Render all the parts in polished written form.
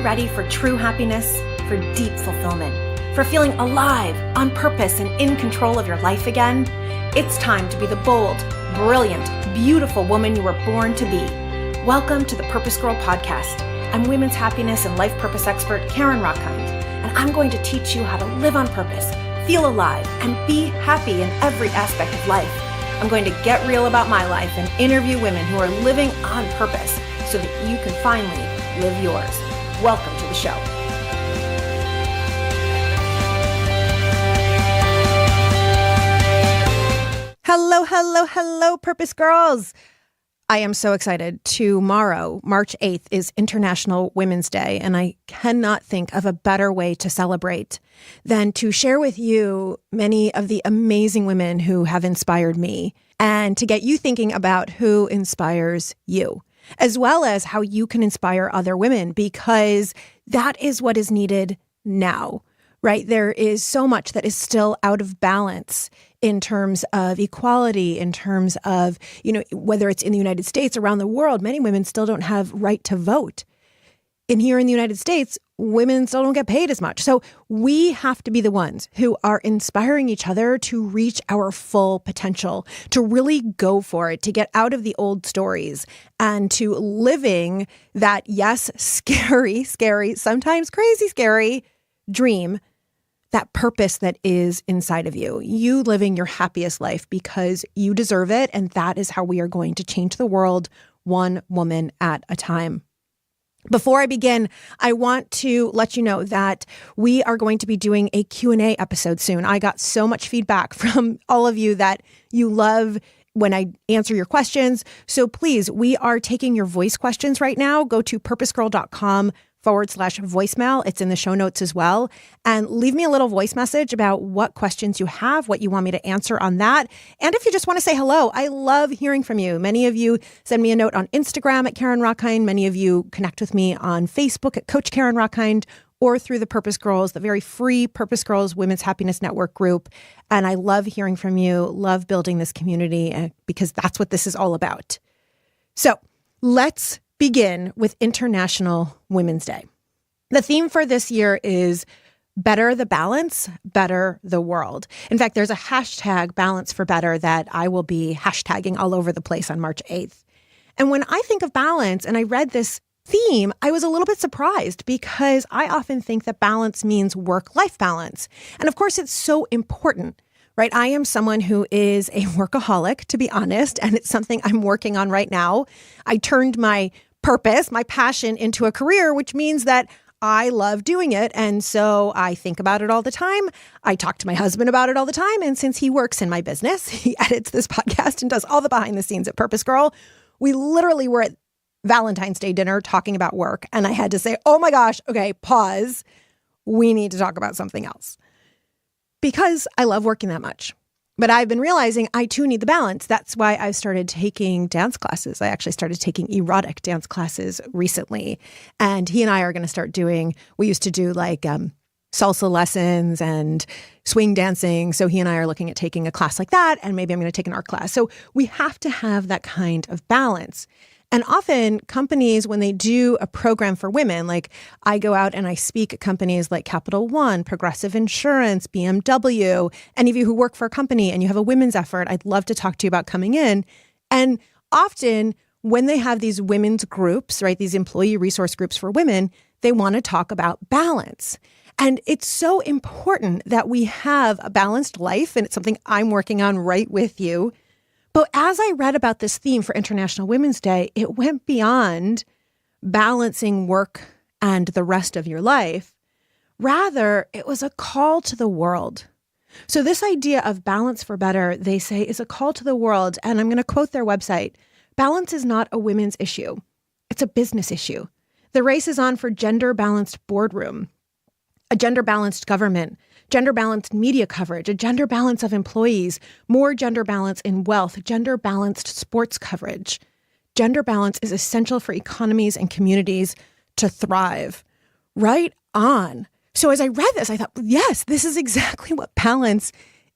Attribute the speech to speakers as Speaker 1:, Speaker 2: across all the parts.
Speaker 1: ready for true happiness, for deep fulfillment, for feeling alive, on purpose, and in control of your life again? It's time to be the bold, brilliant, beautiful woman you were born to be. Welcome to the PurposeGirl podcast. I'm women's happiness and life purpose expert Karen Rockind, and I'm going to teach you how to live on purpose, feel alive, and be happy in every aspect of life. I'm going to get real about my life and interview women who are living on purpose so that you can finally live yours. Welcome to the show. Hello, Purpose Girls. I am so excited. Tomorrow, March 8th, is International Women's Day, and I cannot think of a better way to celebrate than to share with you many of the amazing women who have inspired me and to get you thinking about who inspires you, as well as how you can inspire other women, because that is what is needed now, right? There is so much that is still out of balance in terms of equality, in terms of, whether it's in the United States, around the world, many women still don't have right to vote. And here in the United States, women still don't get paid as much. So we have to be the ones who are inspiring each other to reach our full potential, to really go for it, to get out of the old stories and to living that, yes, scary, sometimes crazy scary dream, that purpose that is inside of you, you living your happiest life because you deserve it. And that is how we are going to change the world one woman at a time. Before I begin, I want to let you know that we are going to be doing a Q&A episode soon. I got so much feedback from all of you that you love when I answer your questions. So please, we are taking your voice questions right now. Go to purposegirl.com/voicemail. It's in the show notes as well. And leave me a little voice message about what questions you have, what you want me to answer on that. And if you just want to say hello, I love hearing from you. Many of you send me a note on Instagram at Karen Rockind. Many of you connect with me on Facebook at Coach Karen Rockind, or through the Purpose Girls, the very free Purpose Girls Women's Happiness Network group. And I love hearing from you, love building this community, because that's what this is all about. So let's begin with International Women's Day. The theme for this year is Better the Balance, Better the World. In fact, there's a hashtag Balance for Better that I will be hashtagging all over the place on March 8th. And when I think of balance and I read this theme, I was a little bit surprised because I often think that balance means work-life balance. And of course, it's so important, right? I am someone who is a workaholic, to be honest, and it's something I'm working on right now. I turned my purpose, my passion, into a career, which means that I love doing it. And so I think about it all the time. I talk to my husband about it all the time. And since he works in my business, he edits this podcast and does all the behind the scenes at Purpose Girl. We literally were at Valentine's Day dinner talking about work. And I had to say, oh my gosh, okay, pause. We need to talk about something else, because I love working that much. But I've been realizing I too need the balance. That's why I've started taking dance classes. I actually started taking erotic dance classes recently. And he and I are going to start doing, we used to do like salsa lessons and swing dancing. So he and I are looking at taking a class like that. And maybe I'm going to take an art class. So we have to have that kind of balance. And often companies, when they do a program for women, like I go out and I speak at companies like Capital One, Progressive Insurance, BMW, any of you who work for a company and you have a women's effort, I'd love to talk to you about coming in. And often when they have these women's groups, right, these employee resource groups for women, they want to talk about balance. And it's so important that we have a balanced life. And it's something I'm working on right with you. But as I read about this theme for International Women's Day, it went beyond balancing work and the rest of your life. Rather, it was a call to the world. So this idea of balance for better, they say, is a call to the world. And I'm going to quote their website. Balance is not a women's issue. It's a business issue. The race is on for gender-balanced boardroom, a gender-balanced government, gender-balanced media coverage, a gender balance of employees, more gender balance in wealth, gender-balanced sports coverage. Gender balance is essential for economies and communities to thrive. Right on. So as I read this, I thought, yes, this is exactly what balance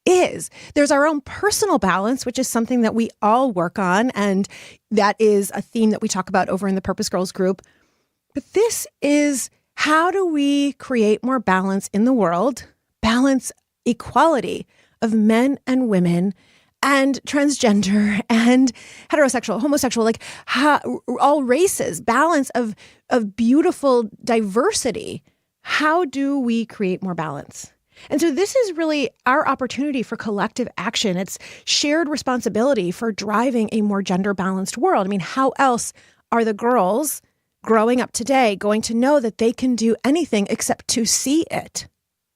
Speaker 1: is. There's our own personal balance, which is something that we all work on. And that is a theme that we talk about over in the Purpose Girls group. But this is How do we create more balance in the world, balance equality of men and women and transgender and heterosexual, homosexual, like all races, balance of beautiful diversity? How do we create more balance? And so this is really our opportunity for collective action. It's shared responsibility for driving a more gender balanced world. I mean, how else are the girls growing up today going to know that they can do anything except to see it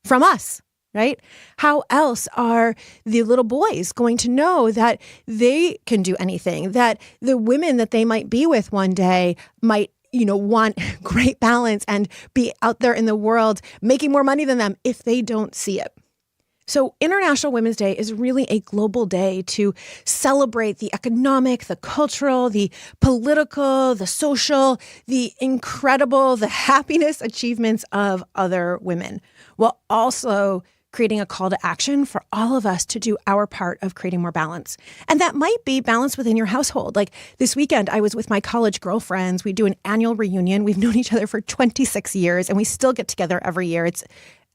Speaker 1: from us, right? How else are the little boys going to know that they can do anything, that the women that they might be with one day might want great balance and be out there in the world making more money than them if they don't see it? So International Women's Day is really a global day to celebrate the economic, the cultural, the political, the social, the incredible, the happiness achievements of other women, while also creating a call to action for all of us to do our part of creating more balance. And that might be balance within your household. Like this weekend, I was with my college girlfriends. We do an annual reunion. We've known each other for 26 years, and we still get together every year. It's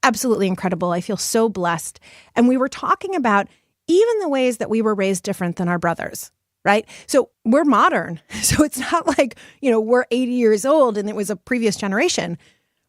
Speaker 1: absolutely incredible. I feel so blessed. And we were talking about even the ways that we were raised different than our brothers, right? So we're modern. So it's not like, we're 80 years old and it was a previous generation.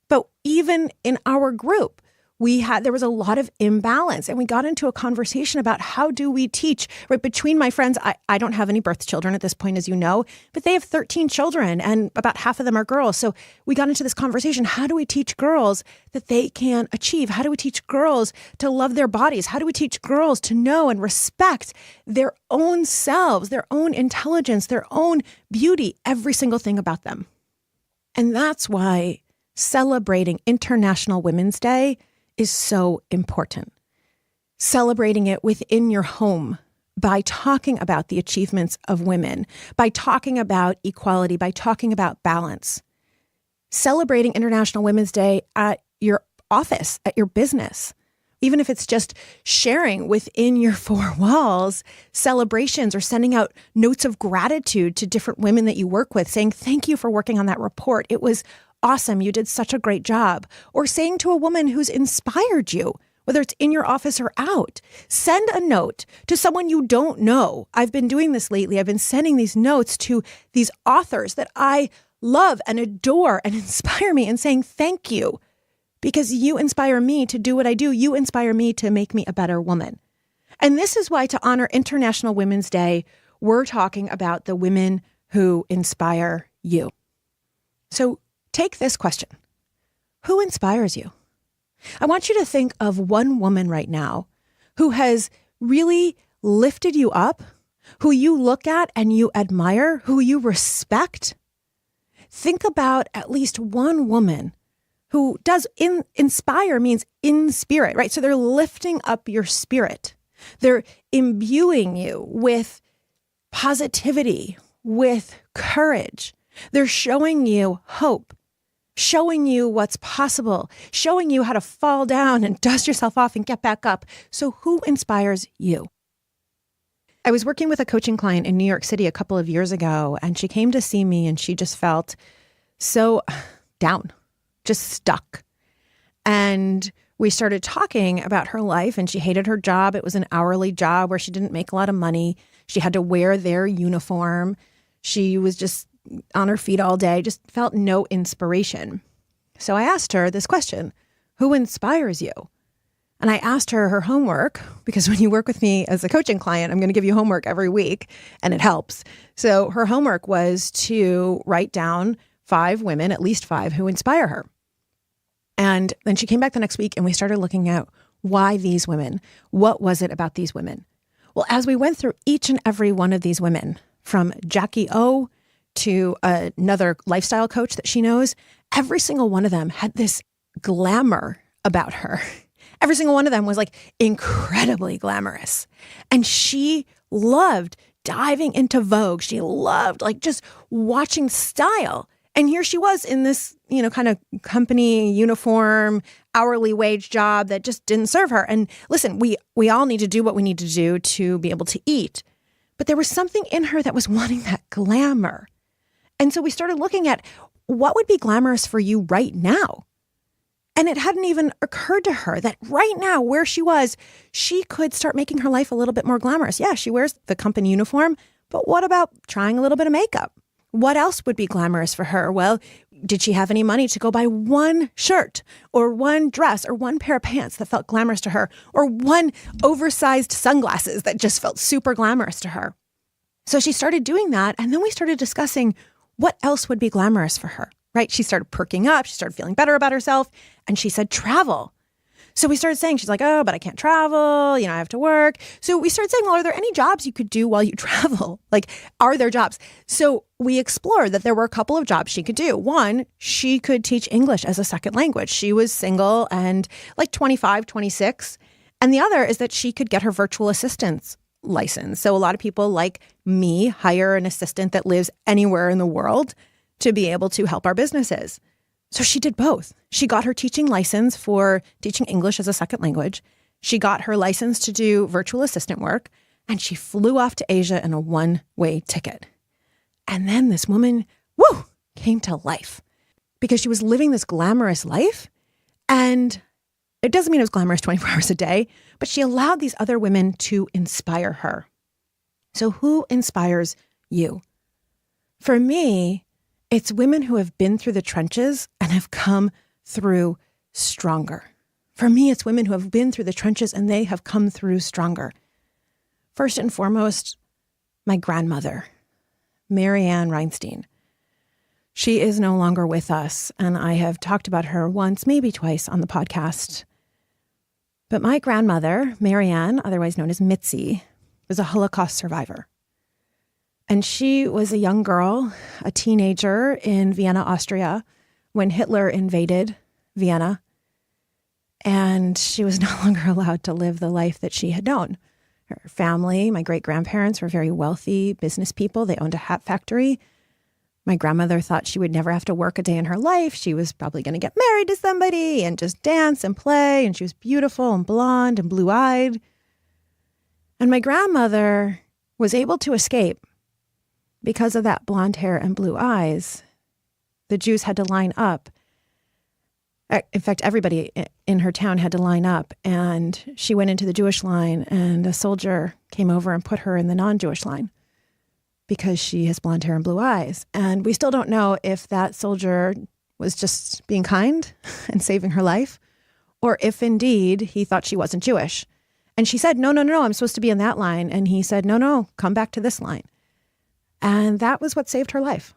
Speaker 1: But even in our group, there was a lot of imbalance, and we got into a conversation about how do we teach, right? Between my friends, I don't have any birth children at this point, as you know, but they have 13 children and about half of them are girls. So we got into this conversation. How do we teach girls that they can achieve? How do we teach girls to love their bodies? How do we teach girls to know and respect their own selves, their own intelligence, their own beauty, every single thing about them? And that's why celebrating International Women's Day is so important. Celebrating it within your home by talking about the achievements of women, by talking about equality, by talking about balance. Celebrating International Women's Day at your office, at your business, even if it's just sharing within your four walls, celebrations or sending out notes of gratitude to different women that you work with, saying, thank you for working on that report. It was awesome. You did such a great job. Or saying to a woman who's inspired you, whether it's in your office or out, send a note to someone you don't know. I've been doing this lately. I've been sending these notes to these authors that I love and adore and inspire me and saying, thank you, because you inspire me to do what I do. You inspire me to make me a better woman. And this is why, to honor International Women's Day, we're talking about the women who inspire you. So take this question. Who inspires you? I want you to think of one woman right now who has really lifted you up, who you look at and you admire, who you respect. Think about at least one woman who does inspire means in spirit, right? So they're lifting up your spirit. They're imbuing you with positivity, with courage. They're showing you hope, showing you what's possible, showing you how to fall down and dust yourself off and get back up. So who inspires you? I was working with a coaching client in New York City a couple of years ago, and she came to see me and she just felt so down, just stuck. And we started talking about her life, and she hated her job. It was an hourly job where she didn't make a lot of money. She had to wear their uniform. She was just on her feet all day, just felt no inspiration. So I asked her this question, who inspires you? And I asked her her homework, because when you work with me as a coaching client, I'm going to give you homework every week, and it helps. So her homework was to write down 5 women, at least 5, who inspire her. And then she came back the next week and we started looking at why these women, what was it about these women? Well, as we went through each and every one of these women, from Jackie O to another lifestyle coach that she knows, every single one of them had this glamour about her. Every single one of them was like incredibly glamorous. And she loved diving into Vogue. She loved like just watching style. And here she was in this, kind of company uniform, hourly wage job that just didn't serve her. And listen, we all need to do what we need to do to be able to eat. But there was something in her that was wanting that glamour. And so we started looking at what would be glamorous for you right now? And it hadn't even occurred to her that right now, where she was, she could start making her life a little bit more glamorous. Yeah, she wears the company uniform, but what about trying a little bit of makeup? What else would be glamorous for her? Well, did she have any money to go buy one shirt or one dress or one pair of pants that felt glamorous to her, or one oversized sunglasses that just felt super glamorous to her? So she started doing that. And then we started discussing what else would be glamorous for her, right? She started perking up. She started feeling better about herself. And she said, travel. So we started saying, she's like, oh, but I can't travel. I have to work. So we started saying, well, are there any jobs you could do while you travel? Like, are there jobs? So we explored that there were a couple of jobs she could do. One, she could teach English as a second language. She was single and like 25, 26. And the other is that she could get her virtual assistant's license. So a lot of people like me hire an assistant that lives anywhere in the world to be able to help our businesses. So she did both. She got her teaching license for teaching English as a second language. She got her license to do virtual assistant work, and she flew off to Asia in a one-way ticket. And then this woman, came to life because she was living this glamorous life. And it doesn't mean it was glamorous 24 hours a day, but she allowed these other women to inspire her. So who inspires you? For me, it's women who have been through the trenches and have come through stronger. For me, it's women who have been through the trenches and they have come through stronger. First and foremost, my grandmother, Ann Reinstein. She is no longer with us, and I have talked about her once, maybe twice on the podcast. But my grandmother, Ann, otherwise known as Mitzi, was a Holocaust survivor. And she was a young girl, a teenager in Vienna, Austria, when Hitler invaded Vienna. And she was no longer allowed to live the life that she had known. Her family, my great-grandparents, were very wealthy business people. They owned a hat factory. My grandmother thought she would never have to work a day in her life. She was probably going to get married to somebody and just dance and play. And she was beautiful and blonde and blue-eyed. And my grandmother was able to escape. Because of that blonde hair and blue eyes, the Jews had to line up. In fact, everybody in her town had to line up. And she went into the Jewish line, and a soldier came over and put her in the non-Jewish line because she has blonde hair and blue eyes. And we still don't know if that soldier was just being kind and saving her life, or if indeed he thought she wasn't Jewish. And she said, no, I'm supposed to be in that line. And he said, no, come back to this line. And that was what saved her life.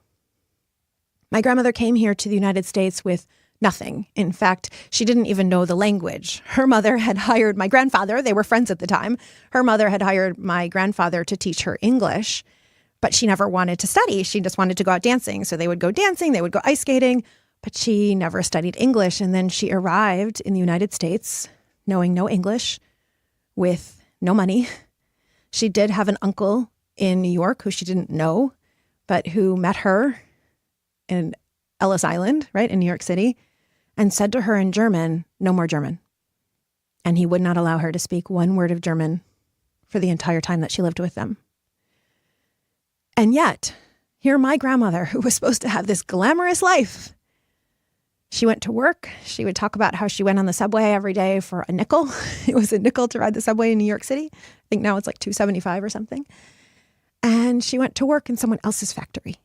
Speaker 1: My grandmother came here to the United States with nothing. In fact, she didn't even know the language. Her mother had hired my grandfather. They were friends at the time. Her mother had hired my grandfather to teach her English, but she never wanted to study. She just wanted to go out dancing. So they would go dancing, they would go ice skating, but she never studied English. And then she arrived in the United States knowing no English, with no money. She did have an uncle in New York who she didn't know, but who met her in Ellis Island, right, in New York City, and said to her in German, no more German. And he would not allow her to speak one word of German for the entire time that she lived with them. And yet, here my grandmother, who was supposed to have this glamorous life, she went to work. She would talk about how she went on the subway every day for a nickel. It was a nickel to ride the subway in New York City. I think now it's like $2.75 or something. And she went to work in someone else's factory.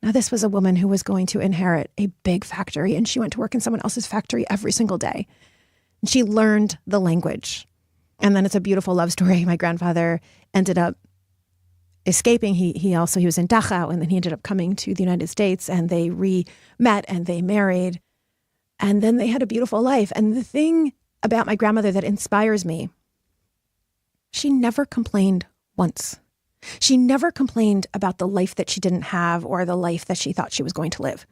Speaker 1: Now, this was a woman who was going to inherit a big factory, and she went to work in someone else's factory every single day. And she learned the language. And then it's a beautiful love story. My grandfather ended up escaping. He was in Dachau, and then he ended up coming to the United States, and they met and they married. And then they had a beautiful life. And the thing about my grandmother that inspires me, she never complained once. She never complained about the life that she didn't have or the life that she thought she was going to live.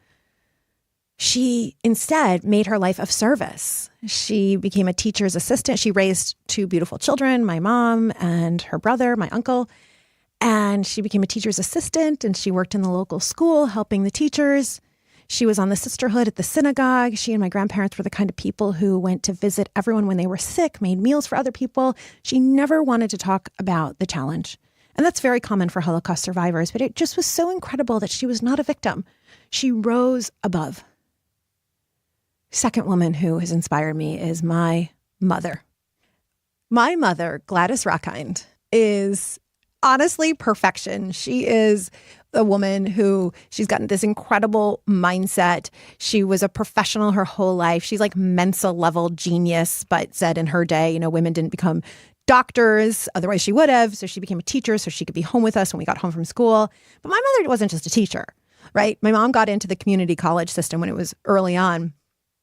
Speaker 1: She instead made her life of service. She became a teacher's assistant. She raised two beautiful children, my mom and her brother, my uncle. And she became a teacher's assistant, and she worked in the local school helping the teachers. She was on the sisterhood at the synagogue. She and my grandparents were the kind of people who went to visit everyone when they were sick, made meals for other people. She never wanted to talk about the challenge. And that's very common for Holocaust survivors, but it just was so incredible that she was not a victim. She rose above. Second woman who has inspired me is my mother. My mother, Gladys Rockind, is honestly perfection. She is a woman who she's gotten this incredible mindset. She was a professional her whole life. She's like Mensa level genius, but said in her day, women didn't become doctors. Otherwise she would have. So she became a teacher so she could be home with us when we got home from school. But my mother wasn't just a teacher, right? My mom got into the community college system when it was early on.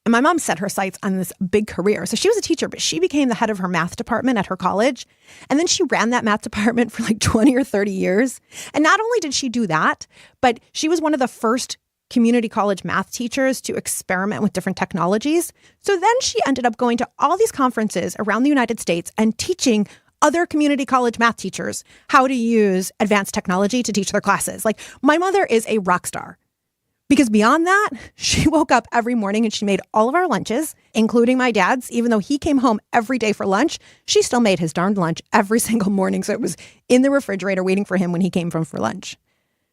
Speaker 1: And my mom set her sights on this big career. So she was a teacher, but she became the head of her math department at her college. And then she ran that math department for like 20 or 30 years. And not only did she do that, but she was one of the first community college math teachers to experiment with different technologies. So then she ended up going to all these conferences around the United States and teaching other community college math teachers how to use advanced technology to teach their classes. Like, my mother is a rock star. Because beyond that, she woke up every morning and she made all of our lunches, including my dad's. Even though he came home every day for lunch, she still made his darned lunch every single morning. So it was in the refrigerator waiting for him when he came from for lunch.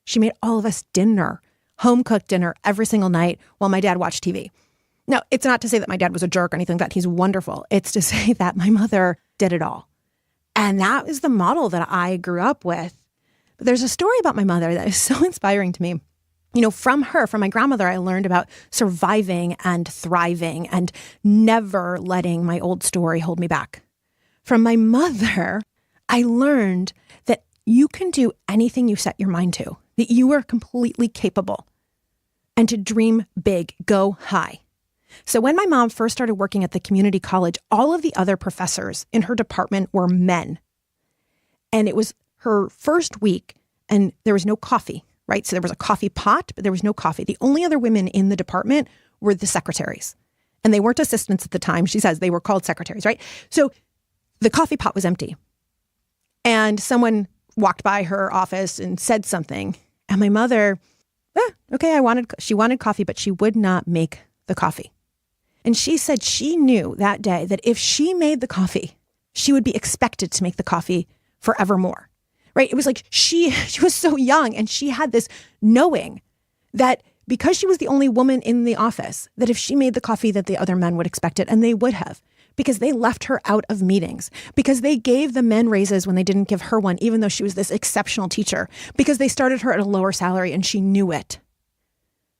Speaker 1: She made all of us dinner, home-cooked dinner every single night while my dad watched TV. Now, it's not to say that my dad was a jerk or anything like that. He's wonderful. It's to say that my mother did it all. And that is the model that I grew up with. But there's a story about my mother that is so inspiring to me. From my grandmother, I learned about surviving and thriving and never letting my old story hold me back. From my mother, I learned that you can do anything you set your mind to, that you are completely capable, and to dream big, go high. So when my mom first started working at the community college, all of the other professors in her department were men. And it was her first week and there was no coffee. Right? So there was a coffee pot, but there was no coffee. The only other women in the department were the secretaries. And they weren't assistants at the time. She says they were called secretaries, right? So the coffee pot was empty. And someone walked by her office and said something. And my mother, she wanted coffee, but she would not make the coffee. And she said she knew that day that if she made the coffee, she would be expected to make the coffee forevermore. Right? It was like she was so young and she had this knowing that because she was the only woman in the office, that if she made the coffee that the other men would expect it, and they would have, because they left her out of meetings, because they gave the men raises when they didn't give her one, even though she was this exceptional teacher, because they started her at a lower salary and she knew it.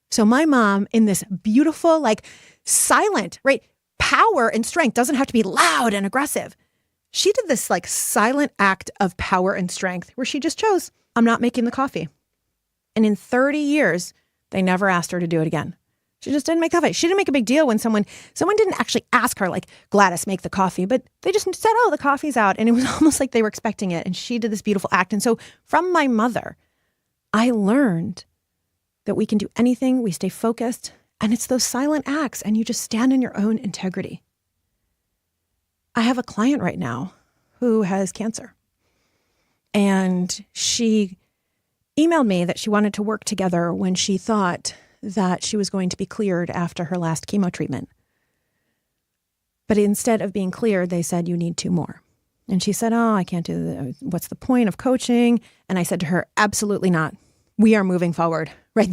Speaker 1: So my mom, in this beautiful, like silent, right? Power and strength doesn't have to be loud and aggressive. She did this like silent act of power and strength where she just chose, I'm not making the coffee. And in 30 years, they never asked her to do it again. She just didn't make coffee. She didn't make a big deal when someone didn't actually ask her, like, Gladys, make the coffee, but they just said, oh, the coffee's out. And it was almost like they were expecting it. And she did this beautiful act. And so from my mother, I learned that we can do anything. We stay focused, and it's those silent acts, and you just stand in your own integrity. I have a client right now who has cancer, and she emailed me that she wanted to work together when she thought that she was going to be cleared after her last chemo treatment. But instead of being cleared, they said, you need 2 more. And she said, oh, I can't do that. What's the point of coaching? And I said to her, absolutely not. We are moving forward, right?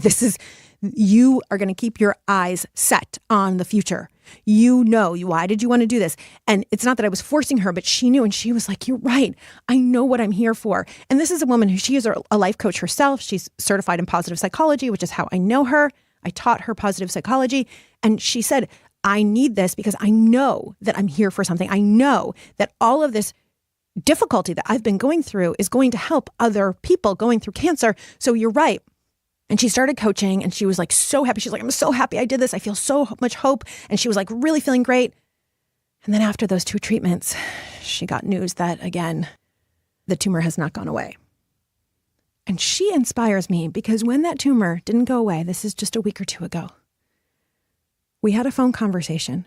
Speaker 1: You are going to keep your eyes set on the future. Why did you want to do this? And it's not that I was forcing her, but she knew, and she was like, you're right. I know what I'm here for. And this is a woman she is a life coach herself. She's certified in positive psychology, which is how I know her. I taught her positive psychology. And she said, I need this because I know that I'm here for something. I know that all of this difficulty that I've been going through is going to help other people going through cancer. So you're right. And she started coaching and she was like so happy. She's like, I'm so happy I did this. I feel so much hope. And she was like really feeling great. And then after those 2 treatments, she got news that, again, the tumor has not gone away. And she inspires me because when that tumor didn't go away, this is just a week or 2 ago, we had a phone conversation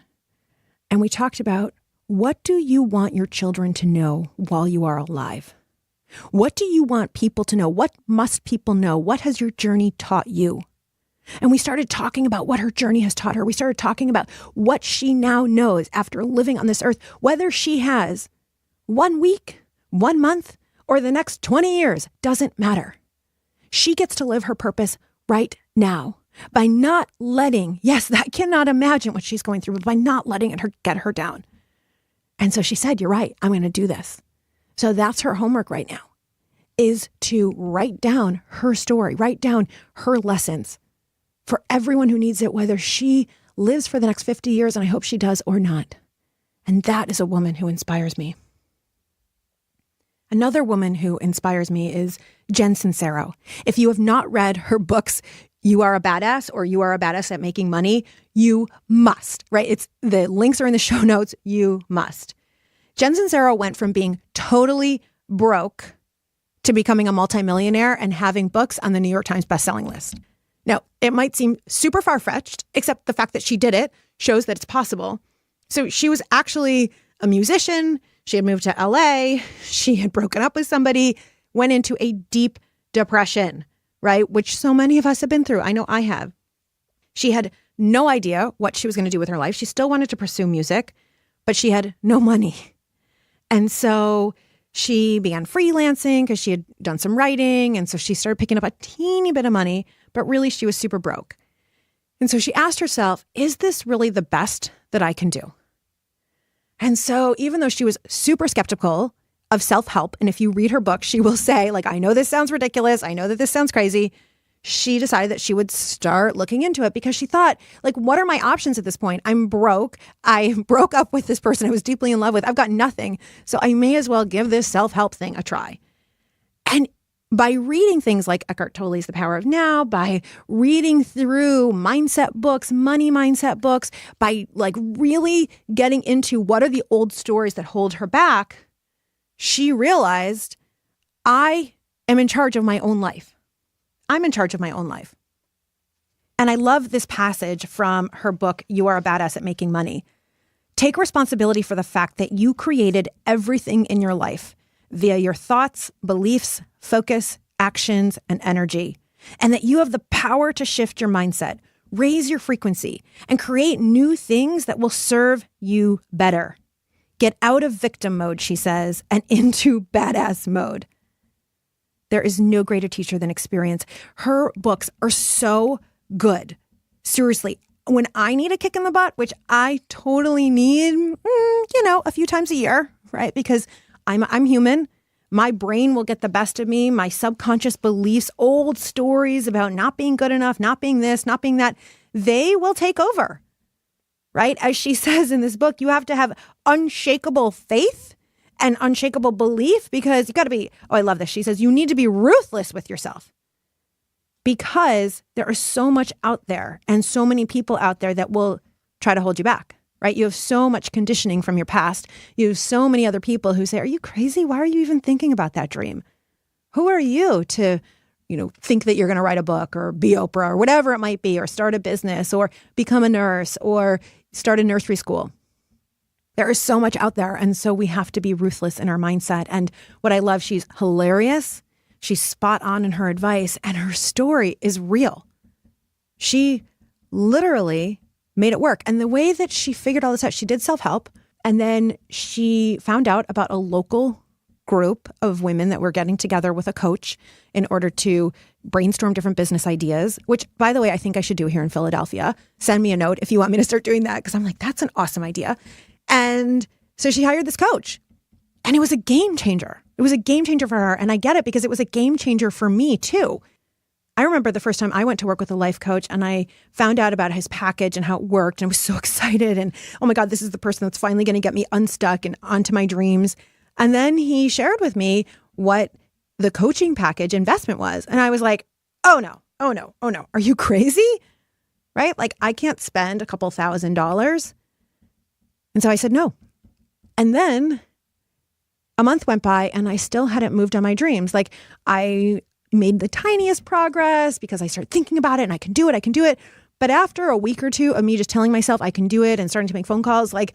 Speaker 1: and we talked about, what do you want your children to know while you are alive? What do you want people to know? What must people know? What has your journey taught you? And we started talking about what her journey has taught her. We started talking about what she now knows after living on this earth, whether she has 1 week, 1 month, or the next 20 years, doesn't matter. She gets to live her purpose right now. by not letting, yes, that cannot imagine what she's going through, but by not letting it get her down. And so she said, you're right, I'm going to do this. So that's her homework right now, is to write down her story, write down her lessons for everyone who needs it, whether she lives for the next 50 years, and I hope she does, or not. And that is a woman who inspires me. Another woman who inspires me is Jen Sincero. If you have not read her books, You Are a Badass or You Are a Badass at Making Money, you must, right? The links are in the show notes. You must. Jen Sincero went from being totally broke to becoming a multimillionaire and having books on the New York Times bestselling list. Now, it might seem super far-fetched, except the fact that she did it shows that it's possible. So she was actually a musician. She had moved to LA. She had broken up with somebody, went into a deep depression, right? Which so many of us have been through. I know I have. She had no idea what she was going to do with her life. She still wanted to pursue music, but she had no money. And so she began freelancing because she had done some writing. And so she started picking up a teeny bit of money, but really she was super broke. And so she asked herself, is this really the best that I can do? And so even though she was super skeptical of self-help, and if you read her book, she will say, like, I know this sounds ridiculous. I know that this sounds crazy. She decided that she would start looking into it because she thought, like, what are my options at this point? I'm broke. I broke up with this person I was deeply in love with. I've got nothing. So I may as well give this self-help thing a try. And by reading things like Eckhart Tolle's The Power of Now, by reading through mindset books, money mindset books, by like really getting into what are the old stories that hold her back, she realized, I am in charge of my own life. I'm in charge of my own life. And I love this passage from her book, You Are a Badass at Making Money. Take responsibility for the fact that you created everything in your life via your thoughts, beliefs, focus, actions, and energy, and that you have the power to shift your mindset, raise your frequency, and create new things that will serve you better. Get out of victim mode, she says, and into badass mode. There is no greater teacher than experience. Her books are so good. Seriously, when I need a kick in the butt, which I totally need, a few times a year, right? Because I'm human. My brain will get the best of me. My subconscious beliefs, old stories about not being good enough, not being this, not being that, they will take over, right? As she says in this book, you have to have unshakable faith and unshakable belief because you got to be, I love this. She says, you need to be ruthless with yourself because there is so much out there and so many people out there that will try to hold you back. Right? You have so much conditioning from your past. You have so many other people who say, are you crazy? Why are you even thinking about that dream? Who are you to, think that you're going to write a book or be Oprah or whatever it might be, or start a business or become a nurse or start a nursery school? There is so much out there. And so we have to be ruthless in our mindset. And what I love, she's hilarious. She's spot on in her advice and her story is real. She literally made it work. And the way that she figured all this out, she did self-help. And then she found out about a local group of women that were getting together with a coach in order to brainstorm different business ideas, which, by the way, I think I should do here in Philadelphia. Send me a note if you want me to start doing that, because I'm like, that's an awesome idea. And so she hired this coach. And it was a game changer. It was a game changer for her. And I get it because it was a game changer for me too. I remember the first time I went to work with a life coach and I found out about his package and how it worked and I was so excited. And oh my God, this is the person that's finally going to get me unstuck and onto my dreams. And then he shared with me what the coaching package investment was. And I was like, oh no. Are you crazy? Right? Like I can't spend a couple $1,000s. And so I said no. And then a month went by and I still hadn't moved on my dreams. Like I made the tiniest progress because I started thinking about it and I can do it. But after a week or two of me just telling myself I can do it and starting to make phone calls, like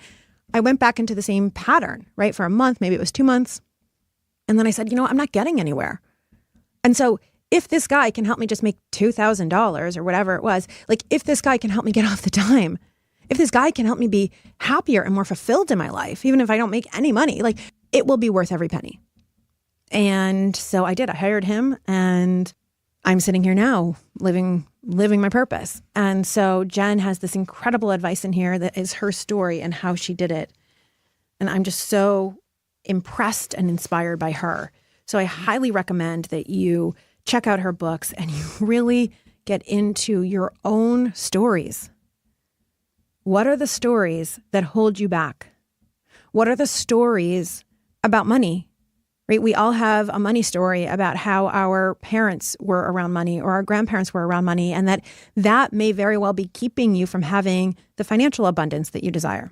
Speaker 1: I went back into the same pattern, right? For a month, maybe it was 2 months. And then I said, I'm not getting anywhere. And so if this guy can help me just make $2,000 or whatever it was, like if this guy can help me get off the dime, if this guy can help me be happier and more fulfilled in my life, even if I don't make any money, like it will be worth every penny. And so I did. I hired him and I'm sitting here now living living my purpose. And so Jen has this incredible advice in here that is her story and how she did it. And I'm just so impressed and inspired by her. So I highly recommend that you check out her books and you really get into your own stories. What are the stories that hold you back? What are the stories about money? Right? We all have a money story about how our parents were around money or our grandparents were around money, and that may very well be keeping you from having the financial abundance that you desire.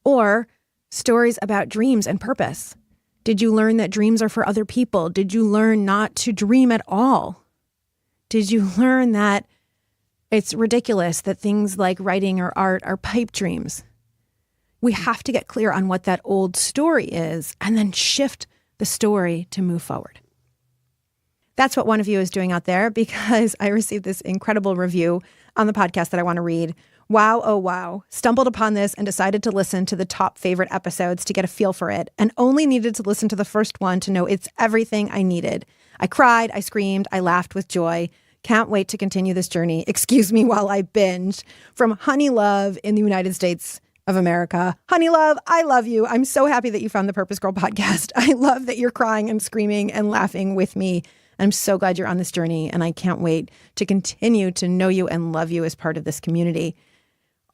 Speaker 1: Or stories about dreams and purpose. Did you learn that dreams are for other people? Did you learn not to dream at all? Did you learn that it's ridiculous that things like writing or art are pipe dreams? We have to get clear on what that old story is and then shift the story to move forward. That's what one of you is doing out there, because I received this incredible review on the podcast that I want to read. Wow, oh wow. Stumbled upon this and decided to listen to the top favorite episodes to get a feel for it, and only needed to listen to the first one to know it's everything I needed. I cried, I screamed, I laughed with joy. Can't wait to continue this journey. Excuse me while I binge. From Honey Love in the United States of America. Honey Love, I love you. I'm so happy that you found the Purpose Girl podcast. I love that you're crying and screaming and laughing with me. I'm so glad you're on this journey, and I can't wait to continue to know you and love you as part of this community.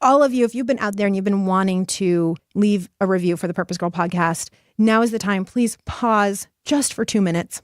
Speaker 1: All of you, if you've been out there and you've been wanting to leave a review for the Purpose Girl podcast, now is the time. Please pause just for 2 minutes.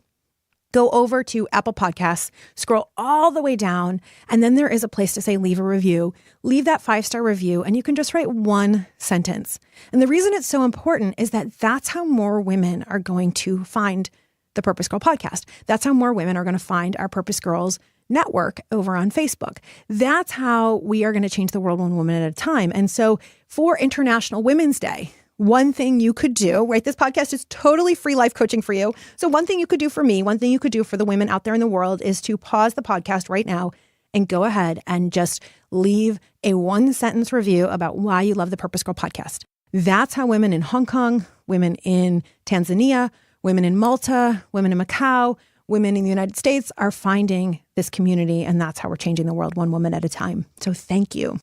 Speaker 1: Go over to Apple Podcasts, scroll all the way down, and then there is a place to say leave a review. Leave that 5-star review, and you can just write one sentence. And the reason it's so important is that that's how more women are going to find the Purpose Girl podcast. That's how more women are going to find our Purpose Girls network over on Facebook. That's how we are going to change the world one woman at a time. And so for International Women's Day, one thing you could do, right? This podcast is totally free life coaching for you. So one thing you could do for me, one thing you could do for the women out there in the world is to pause the podcast right now and go ahead and just leave a 1-sentence review about why you love the Purpose Girl podcast. That's how women in Hong Kong, women in Tanzania, women in Malta, women in Macau, women in the United States are finding this community. And that's how we're changing the world one woman at a time. So thank you.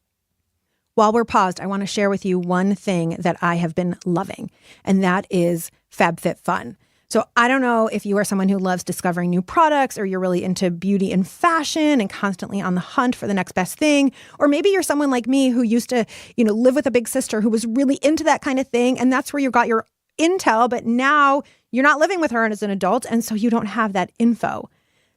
Speaker 1: While we're paused, I want to share with you one thing that I have been loving, and that is FabFitFun. So I don't know if you are someone who loves discovering new products, or you're really into beauty and fashion and constantly on the hunt for the next best thing. Or maybe you're someone like me who used to, live with a big sister who was really into that kind of thing. And that's where you got your intel, but now you're not living with her as an adult. And so you don't have that info.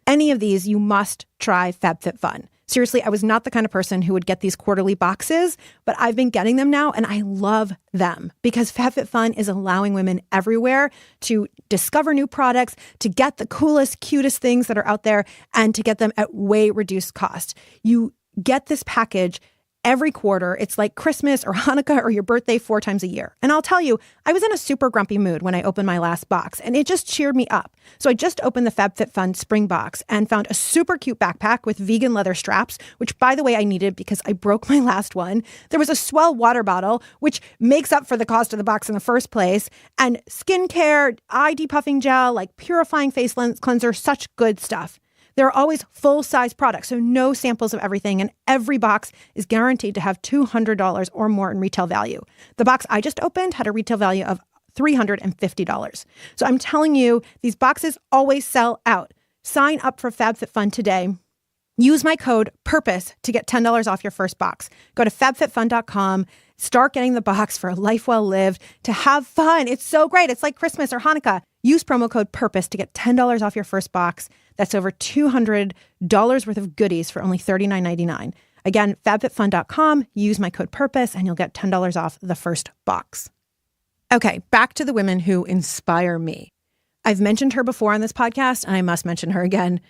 Speaker 1: Any of these, you must try FabFitFun. Seriously, I was not the kind of person who would get these quarterly boxes, but I've been getting them now and I love them because FabFitFun is allowing women everywhere to discover new products, to get the coolest, cutest things that are out there and to get them at way reduced cost. You get this package every quarter. It's like Christmas or Hanukkah or your birthday 4 times a year. And I'll tell you, I was in a super grumpy mood when I opened my last box and it just cheered me up. So I just opened the FabFitFun spring box and found a super cute backpack with vegan leather straps, which by the way, I needed because I broke my last one. There was a Swell water bottle, which makes up for the cost of the box in the first place. And skincare, eye depuffing gel, like purifying face cleanser, such good stuff. There are always full-size products, so no samples of everything, and every box is guaranteed to have $200 or more in retail value. The box I just opened had a retail value of $350. So I'm telling you, these boxes always sell out. Sign up for FabFitFun today. Use my code PURPOSE to get $10 off your first box. Go to fabfitfun.com. Start getting the box for a life well lived, to have fun. It's so great. It's like Christmas or Hanukkah. Use promo code PURPOSE to get $10 off your first box. That's over $200 worth of goodies for only $39.99. Again, fabfitfun.com. Use my code PURPOSE and you'll get $10 off the first box. Okay, back to the women who inspire me. I've mentioned her before on this podcast, and I must mention her again.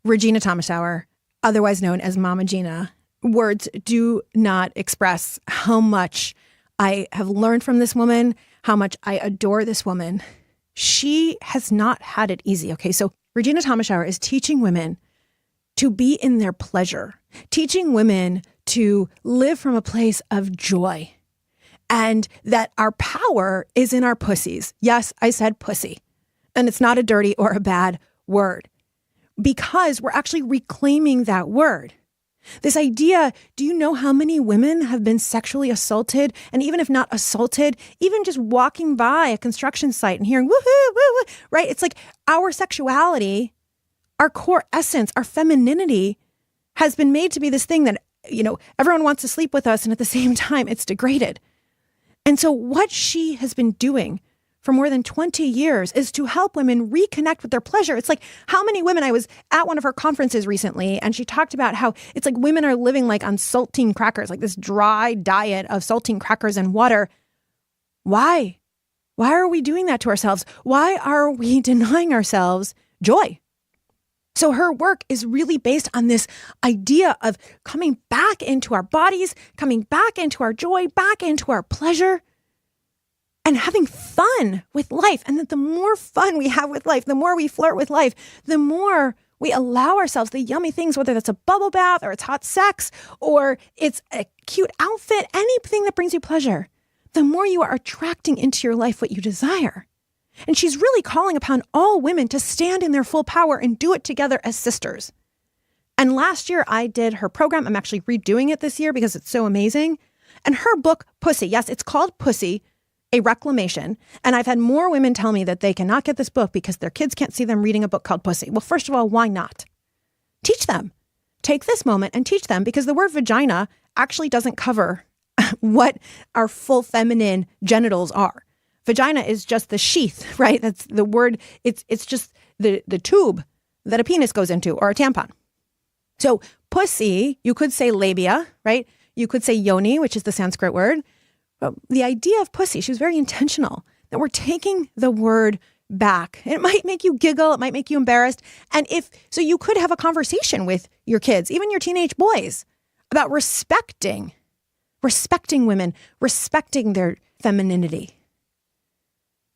Speaker 1: Regina Thomashauer, otherwise known as Mama Gina. Words do not express how much I have learned from this woman, how much I adore this woman. She has not had it easy. Okay, so Regina Thomashauer is teaching women to be in their pleasure, teaching women to live from a place of joy, and that our power is in our pussies. Yes, I said pussy, and it's not a dirty or a bad word, because we're actually reclaiming that word. This idea, do you know how many women have been sexually assaulted? And even if not assaulted, even just walking by a construction site and hearing woohoo, woo, woo, right? It's like our sexuality, our core essence, our femininity has been made to be this thing that, everyone wants to sleep with us. And at the same time, it's degraded. And so what she has been doing for more than 20 years is to help women reconnect with their pleasure. It's like how many women, I was at one of her conferences recently, and she talked about how it's like women are living like on saltine crackers, like this dry diet of saltine crackers and water. Why? Why are we doing that to ourselves? Why are we denying ourselves joy? So her work is really based on this idea of coming back into our bodies, coming back into our joy, back into our pleasure, and having fun with life. And that the more fun we have with life, the more we flirt with life, the more we allow ourselves the yummy things, whether that's a bubble bath or it's hot sex or it's a cute outfit, anything that brings you pleasure, the more you are attracting into your life what you desire. And she's really calling upon all women to stand in their full power and do it together as sisters. And last year I did her program. I'm actually redoing it this year because it's so amazing. And her book, Pussy, yes, it's called Pussy, a Reclamation. And I've had more women tell me that they cannot get this book because their kids can't see them reading a book called Pussy. Well, first of all, why not? Teach them. Take this moment and teach them, because the word vagina actually doesn't cover what our full feminine genitals are. Vagina is just the sheath, right? That's the word. It's just the tube that a penis goes into, or a tampon. So pussy, you could say labia, right? You could say yoni, which is the Sanskrit word. But the idea of pussy, she was very intentional that we're taking the word back. It might make you giggle. It might make you embarrassed. And so you could have a conversation with your kids, even your teenage boys, about respecting women, respecting their femininity.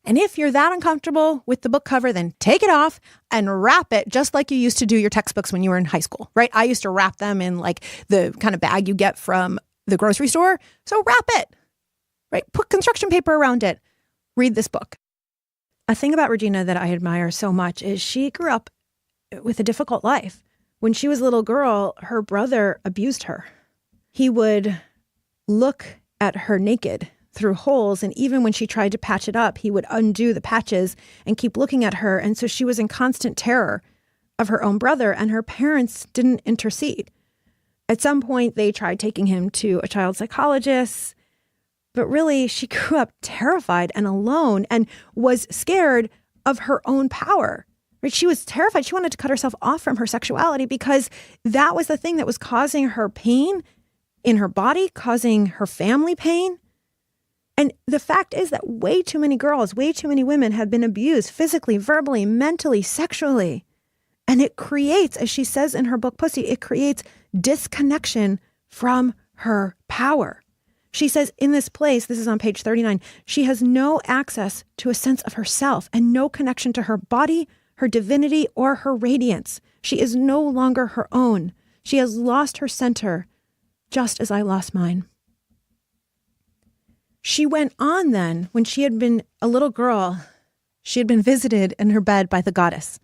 Speaker 1: And if you're that uncomfortable with the book cover, then take it off and wrap it just like you used to do your textbooks when you were in high school, right? I used to wrap them in like the kind of bag you get from the grocery store. So wrap it, right? Put construction paper around it. Read this book. A thing about Regina that I admire so much is she grew up with a difficult life. When she was a little girl, her brother abused her. He would look at her naked through holes. And even when she tried to patch it up, he would undo the patches and keep looking at her. And so she was in constant terror of her own brother, and her parents didn't intercede. At some point, they tried taking him to a child psychologist, but really she grew up terrified and alone and was scared of her own power. Right? She was terrified. She wanted to cut herself off from her sexuality because that was the thing that was causing her pain in her body, causing her family pain. And the fact is that way too many girls, way too many women have been abused physically, verbally, mentally, sexually. And it creates, as she says in her book, Pussy, it creates disconnection from her power. She says in this place, this is on page 39, she has no access to a sense of herself and no connection to her body, her divinity, or her radiance. She is no longer her own. She has lost her center, just as I lost mine. She went on then, when she had been a little girl, she had been visited in her bed by the goddess,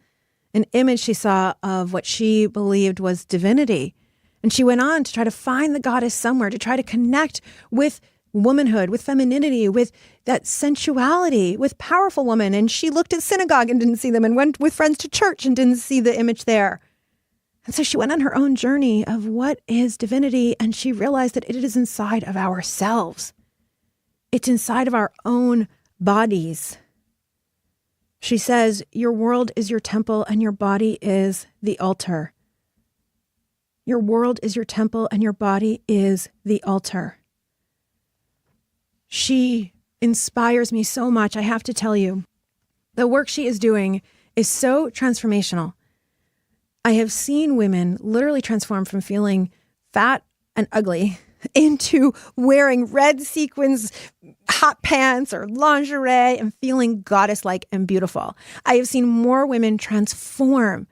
Speaker 1: an image she saw of what she believed was divinity. And she went on to try to find the goddess somewhere, to try to connect with womanhood, with femininity, with that sensuality, with powerful women. And she looked at synagogue and didn't see them, and went with friends to church and didn't see the image there. And so she went on her own journey of what is divinity, and she realized that it is inside of ourselves. It's inside of our own bodies. She says, your world is your temple and your body is the altar. Your world is your temple and your body is the altar. She inspires me so much. I have to tell you, the work she is doing is so transformational. I have seen women literally transform from feeling fat and ugly into wearing red sequins, hot pants or lingerie and feeling goddess-like and beautiful. I have seen more women transform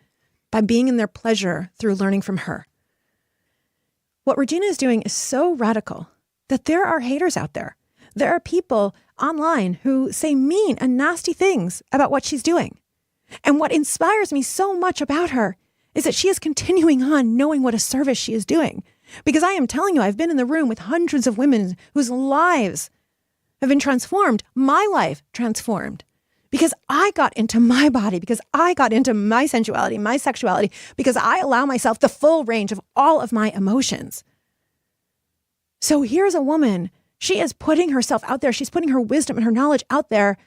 Speaker 1: by being in their pleasure through learning from her. What Regina is doing is so radical that there are haters out there. There are people online who say mean and nasty things about what she's doing. And what inspires me so much about her is that she is continuing on knowing what a service she is doing. Because I am telling you, I've been in the room with hundreds of women whose lives have been transformed, my life transformed, because I got into my body, because I got into my sensuality, my sexuality, because I allow myself the full range of all of my emotions. So here's a woman, she is putting herself out there. She's putting her wisdom and her knowledge out there.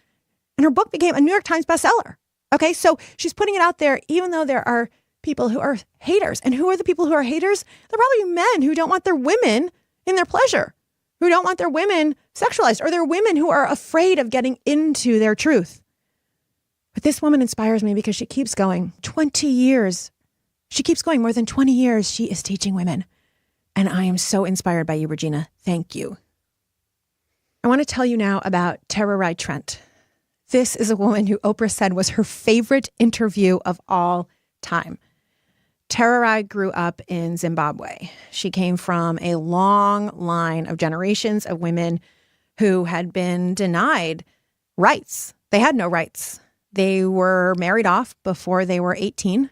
Speaker 1: And her book became a New York Times bestseller. Okay, so she's putting it out there, even though there are people who are haters. And who are the people who are haters? They're probably men who don't want their women in their pleasure, who don't want their women sexualized, or they're women who are afraid of getting into their truth. But this woman inspires me because she keeps going. 20 years. She keeps going. More than 20 years, she is teaching women. And I am so inspired by you, Regina. Thank you. I want to tell you now about Tara Trent. This is a woman who Oprah said was her favorite interview of all time. Tara grew up in Zimbabwe. She came from a long line of generations of women who had been denied rights. They had no rights. They were married off before they were 18.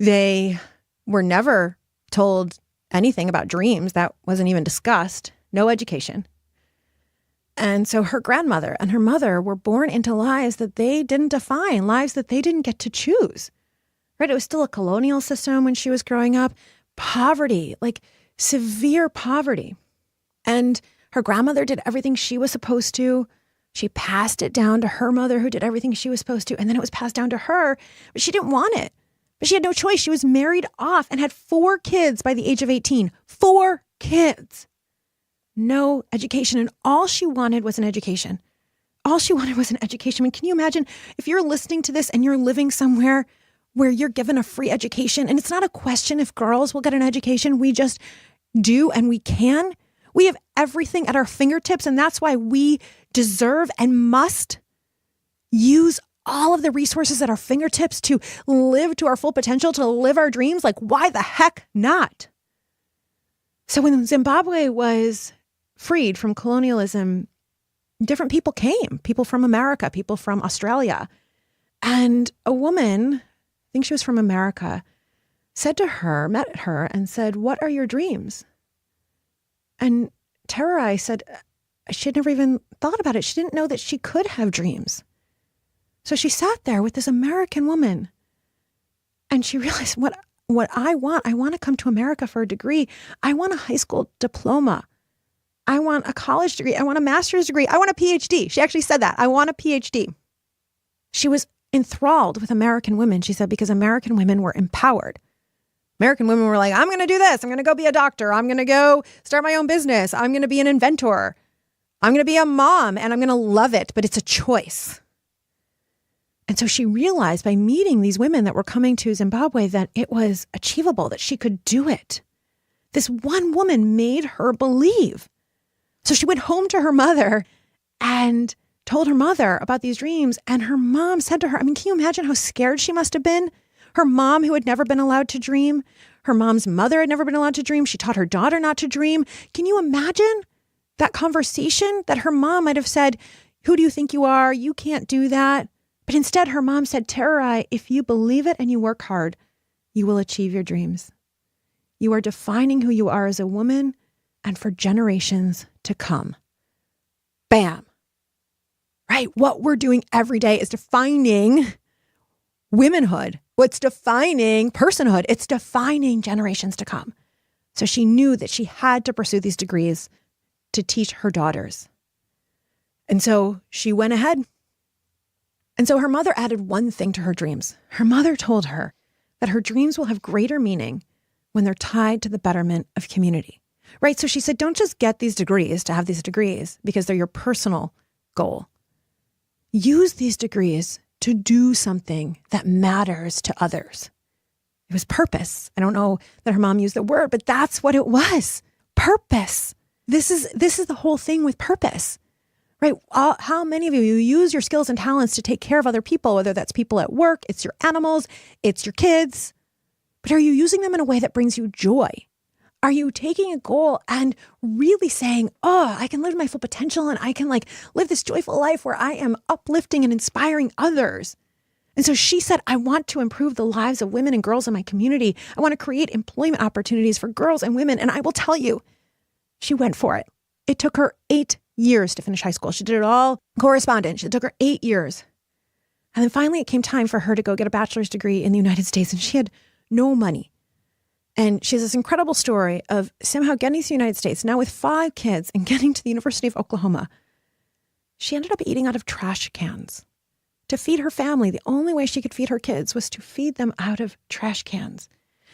Speaker 1: They were never told anything about dreams. That wasn't even discussed. No education. And so her grandmother and her mother were born into lives that they didn't define, lives that they didn't get to choose. Right? It was still a colonial system when she was growing up. Poverty, like severe poverty. And her grandmother did everything she was supposed to. She passed it down to her mother, who did everything she was supposed to. And then it was passed down to her, but she didn't want it. But she had no choice. She was married off and had 4 kids by the age of 18. 4 kids. No education. And all she wanted was an education. All she wanted was an education. I mean, can you imagine if you're listening to this and you're living somewhere where you're given a free education? And it's not a question if girls will get an education. We just do, and we can. We have everything at our fingertips. And that's why we deserve and must use all of the resources at our fingertips to live to our full potential, to live our dreams. Like, why the heck not? So when Zimbabwe was freed from colonialism, different people came, people from America, people from Australia. And a woman, I think she was from America, said to her, met her and said, "What are your dreams?" And Tara said she had never even thought about it. She didn't know that she could have dreams. So she sat there with this American woman and she realized what I want to come to America for a degree. I want a high school diploma. I want a college degree. I want a master's degree. I want a PhD. She actually said that. I want a PhD. She was enthralled with American women, she said, because American women were empowered. American women were like, I'm going to do this. I'm going to go be a doctor. I'm going to go start my own business. I'm going to be an inventor. I'm going to be a mom and I'm going to love it, but it's a choice. And so she realized by meeting these women that were coming to Zimbabwe that it was achievable, that she could do it. This one woman made her believe. So she went home to her mother and told her mother about these dreams. And her mom said to her, I mean, can you imagine how scared she must have been? Her mom, who had never been allowed to dream. Her mom's mother had never been allowed to dream. She taught her daughter not to dream. Can you imagine that conversation that her mom might have said, who do you think you are? You can't do that. But instead, her mom said, Tara, if you believe it and you work hard, you will achieve your dreams. You are defining who you are as a woman and for generations to come. Bam. Right? What we're doing every day is defining womanhood. What's defining personhood? It's defining generations to come. So she knew that she had to pursue these degrees to teach her daughters. And so she went ahead. And so her mother added one thing to her dreams. Her mother told her that her dreams will have greater meaning when they're tied to the betterment of community. Right? So she said, don't just get these degrees to have these degrees because they're your personal goal. Use these degrees to do something that matters to others. It was purpose. I don't know that her mom used the word, but that's what it was. Purpose. This is the whole thing with purpose, right? How many of you use your skills and talents to take care of other people, whether that's people at work, it's your animals, it's your kids, but are you using them in a way that brings you joy? Are you taking a goal and really saying, oh, I can live my full potential and I can live this joyful life where I am uplifting and inspiring others? And so she said, I want to improve the lives of women and girls in my community. I want to create employment opportunities for girls and women. And I will tell you, she went for it. It took her 8 years to finish high school. She did it all correspondence. It took her 8 years. And then finally it came time for her to go get a bachelor's degree in the United States. And she had no money. And she has this incredible story of somehow getting to the United States, now with 5 kids, and getting to the University of Oklahoma. She ended up eating out of trash cans. To feed her family, the only way she could feed her kids was to feed them out of trash cans.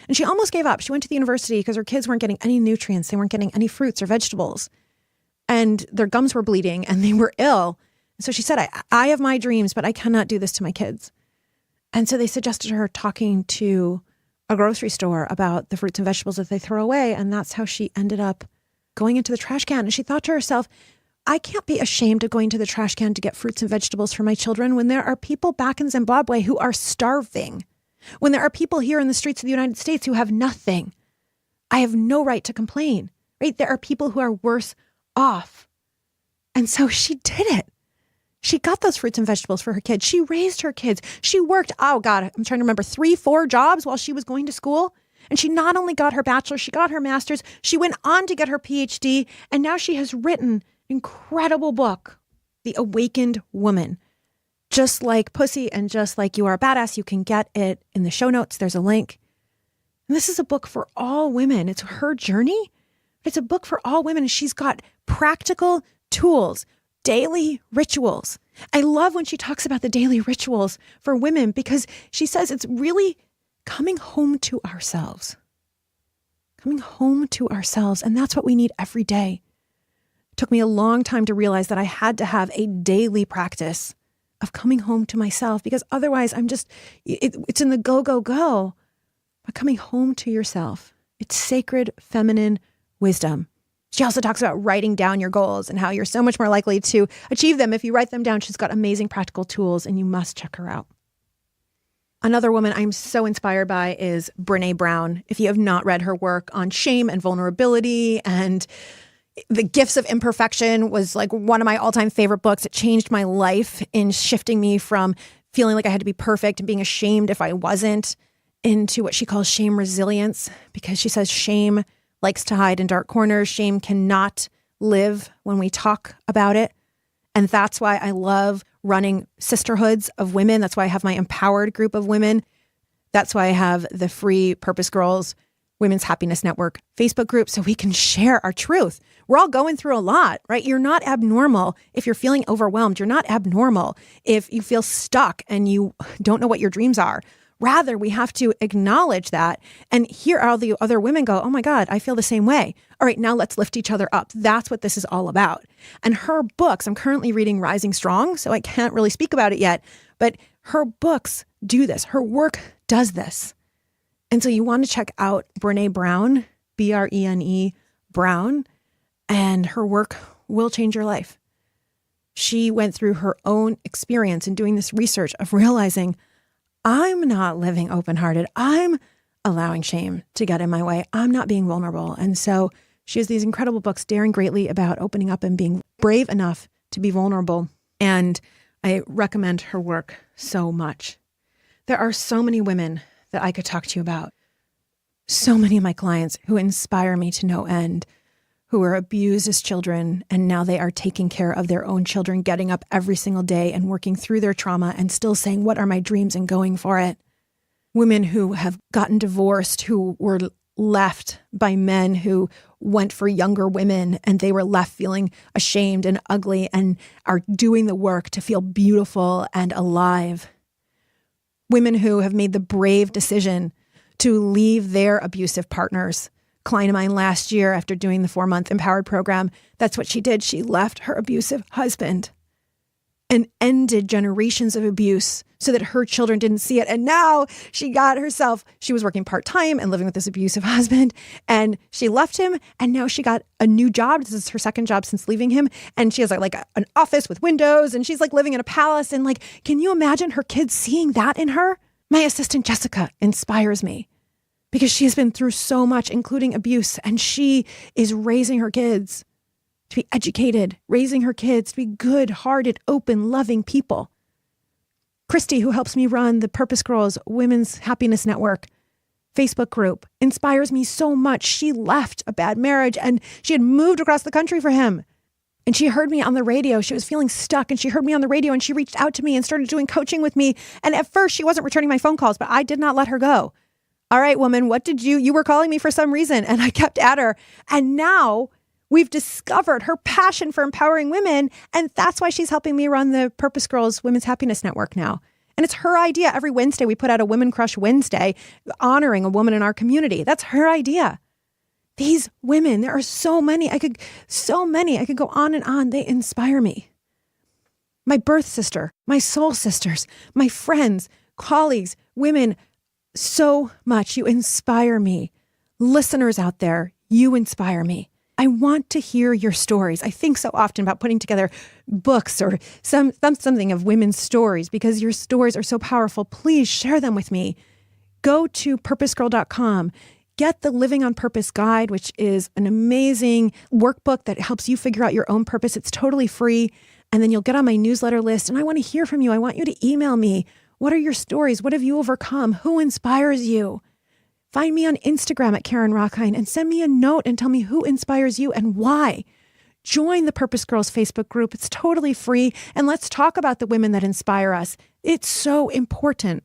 Speaker 1: And she almost gave up. She went to the university because her kids weren't getting any nutrients. They weren't getting any fruits or vegetables. And their gums were bleeding and they were ill. And so she said, I have my dreams, but I cannot do this to my kids. And so they suggested her talking to a grocery store about the fruits and vegetables that they throw away. And that's how she ended up going into the trash can. And she thought to herself, I can't be ashamed of going to the trash can to get fruits and vegetables for my children when there are people back in Zimbabwe who are starving, when there are people here in the streets of the United States who have nothing. I have no right to complain, right? There are people who are worse off. And so she did it. She got those fruits and vegetables for her kids. She raised her kids. She worked, oh God, I'm trying to remember, 3-4 jobs while she was going to school. And she not only got her bachelor's, she got her master's. She went on to get her PhD. And now she has written incredible book, The Awakened Woman. Just like Pussy and just like You Are a Badass, you can get it in the show notes. There's a link. And this is a book for all women. It's her journey. It's a book for all women. And she's got practical tools, daily rituals. I love when she talks about the daily rituals for women because she says it's really coming home to ourselves. Coming home to ourselves. And that's what we need every day. It took me a long time to realize that I had to have a daily practice of coming home to myself because otherwise I'm just, it's in the go, go, go. But coming home to yourself, it's sacred feminine wisdom. She also talks about writing down your goals and how you're so much more likely to achieve them if you write them down. She's got amazing practical tools and you must check her out. Another woman I'm so inspired by is Brené Brown. If you have not read her work on shame and vulnerability and The Gifts of Imperfection was like one of my all-time favorite books. It changed my life in shifting me from feeling like I had to be perfect and being ashamed if I wasn't into what she calls shame resilience, because she says shame likes to hide in dark corners. Shame cannot live when we talk about it. And that's why I love running sisterhoods of women. That's why I have my empowered group of women. That's why I have the free Purpose Girls Women's Happiness Network Facebook group so we can share our truth. We're all going through a lot, right? You're not abnormal if you're feeling overwhelmed. You're not abnormal if you feel stuck and you don't know what your dreams are. Rather, we have to acknowledge that and hear all the other women go, oh my God, I feel the same way. All right, now let's lift each other up. That's what this is all about. And her books, I'm currently reading Rising Strong, so I can't really speak about it yet, but her books do this. Her work does this. And so you want to check out Brené Brown, Brene Brown, and her work will change your life. She went through her own experience in doing this research of realizing I'm not living open-hearted. I'm allowing shame to get in my way. I'm not being vulnerable. And so she has these incredible books, Daring Greatly, about opening up and being brave enough to be vulnerable. And I recommend her work so much. There are so many women that I could talk to you about. So many of my clients who inspire me to no end, who were abused as children, and now they are taking care of their own children, getting up every single day and working through their trauma and still saying, what are my dreams, and going for it. Women who have gotten divorced, who were left by men who went for younger women and they were left feeling ashamed and ugly and are doing the work to feel beautiful and alive. Women who have made the brave decision to leave their abusive partners. Client of mine last year, after doing the 4-month Empowered program, that's what she did. She left her abusive husband and ended generations of abuse so that her children didn't see it. And now she was working part-time and living with this abusive husband, and she left him. And now she got a new job. This is her second job since leaving him. And she has like an office with windows, and she's like living in a palace. And like, can you imagine her kids seeing that in her? My assistant, Jessica, inspires me because she has been through so much, including abuse. And she is raising her kids to be educated, raising her kids to be good-hearted, open, loving people. Christy, who helps me run the Purpose Girls Women's Happiness Network Facebook group, inspires me so much. She left a bad marriage and she had moved across the country for him. And she heard me on the radio. She was feeling stuck and she heard me on the radio and she reached out to me and started doing coaching with me. And at first she wasn't returning my phone calls, but I did not let her go. All right, woman, what did you were calling me for some reason. And I kept at her. And now we've discovered her passion for empowering women. And that's why she's helping me run the Purpose Girls Women's Happiness Network now. And it's her idea. Every Wednesday, we put out a Women Crush Wednesday, honoring a woman in our community. That's her idea. These women, there are so many. I could go on and on. They inspire me. My birth sister, my soul sisters, my friends, colleagues, women, so much. You inspire me. Listeners out there, you inspire me. I want to hear your stories. I think so often about putting together books or something of women's stories because your stories are so powerful. Please share them with me. Go to purposegirl.com. Get the Living on Purpose guide, which is an amazing workbook that helps you figure out your own purpose. It's totally free. And then you'll get on my newsletter list. And I want to hear from you. I want you to email me. What are your stories? What have you overcome? Who inspires you? Find me on Instagram at Karen Rockind and send me a note and tell me who inspires you and why. Join the Purpose Girls Facebook group. It's totally free. And let's talk about the women that inspire us. It's so important.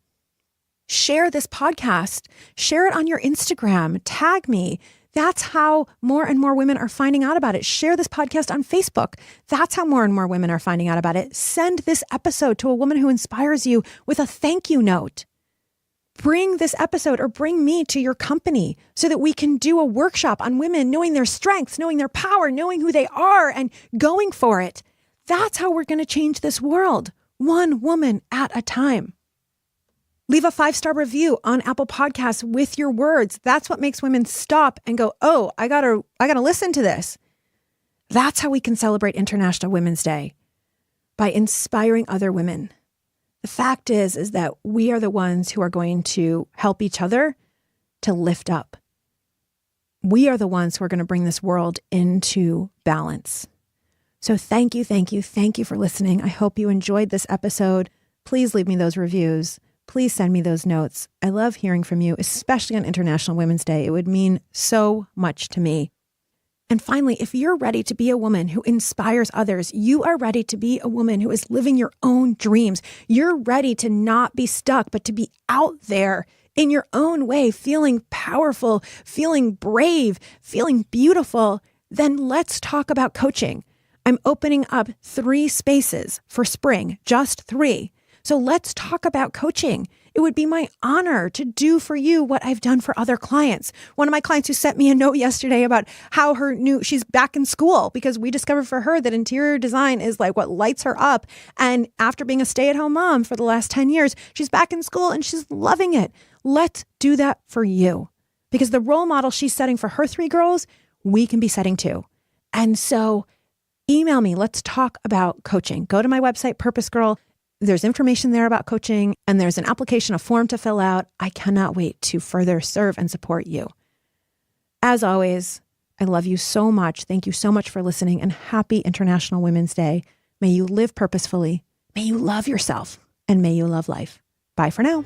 Speaker 1: Share this podcast. Share it on your Instagram. Tag me. That's how more and more women are finding out about it. Share this podcast on Facebook. That's how more and more women are finding out about it. Send this episode to a woman who inspires you with a thank you note. Bring this episode or bring me to your company so that we can do a workshop on women knowing their strengths, knowing their power, knowing who they are, and going for it. That's how we're going to change this world, one woman at a time. Leave a 5-star review on Apple Podcasts with your words. That's what makes women stop and go, oh, I gotta listen to this. That's how we can celebrate International Women's Day, by inspiring other women. The fact is that we are the ones who are going to help each other to lift up. We are the ones who are going to bring this world into balance. So thank you for listening. I hope you enjoyed this episode. Please leave me those reviews. Please send me those notes. I love hearing from you, especially on International Women's Day. It would mean so much to me. And finally, if you're ready to be a woman who inspires others, you are ready to be a woman who is living your own dreams. You're ready to not be stuck, but to be out there in your own way, feeling powerful, feeling brave, feeling beautiful. Then let's talk about coaching. I'm opening up 3 spaces for spring, just 3. So let's talk about coaching. It would be my honor to do for you what I've done for other clients. One of my clients who sent me a note yesterday about how she's back in school because we discovered for her that interior design is like what lights her up. And after being a stay-at-home mom for the last 10 years, she's back in school and she's loving it. Let's do that for you because the role model she's setting for her 3 girls, we can be setting too. And so email me. Let's talk about coaching. Go to my website, PurposeGirl. There's information there about coaching and there's an application, a form to fill out. I cannot wait to further serve and support you. As always, I love you so much. Thank you so much for listening and happy International Women's Day. May you live purposefully. May you love yourself and may you love life. Bye for now.